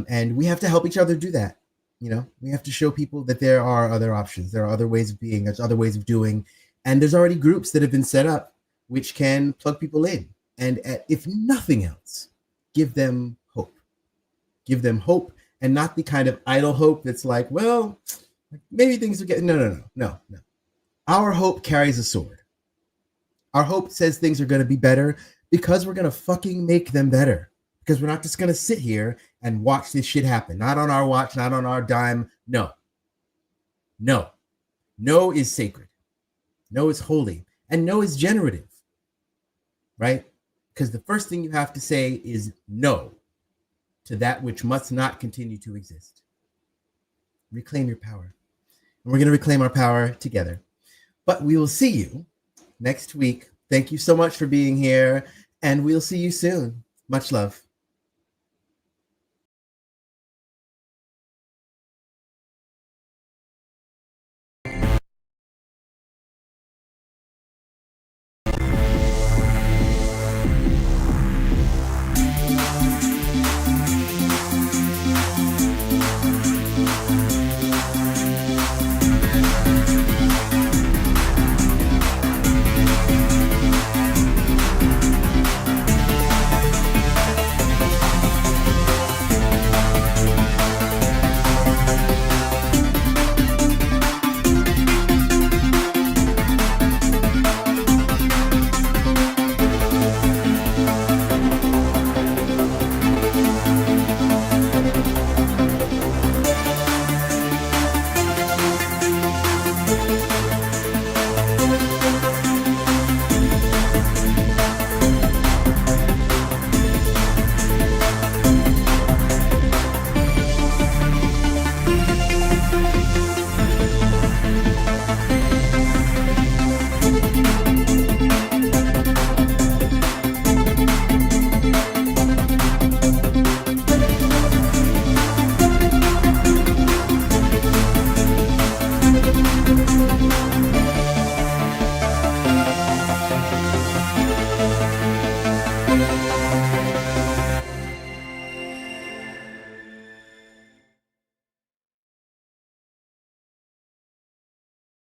And we have to help each other do that. You know, we have to show people that there are other options. There are other ways of being. There's other ways of doing. And there's already groups that have been set up which can plug people in. And if nothing else, give them hope. Give them hope, and not the kind of idle hope that's like, well, maybe things will get. No. Our hope carries a sword. Our hope says things are going to be better because we're going to fucking make them better. Because we're not just going to sit here and watch this shit happen. Not on our watch, not on our dime. No. No is sacred. No is holy. And no is generative. Right? Because the first thing you have to say is no to that which must not continue to exist. Reclaim your power. And we're going to reclaim our power together. But we will see you next week. Thank you so much for being here. And we'll see you soon. Much love.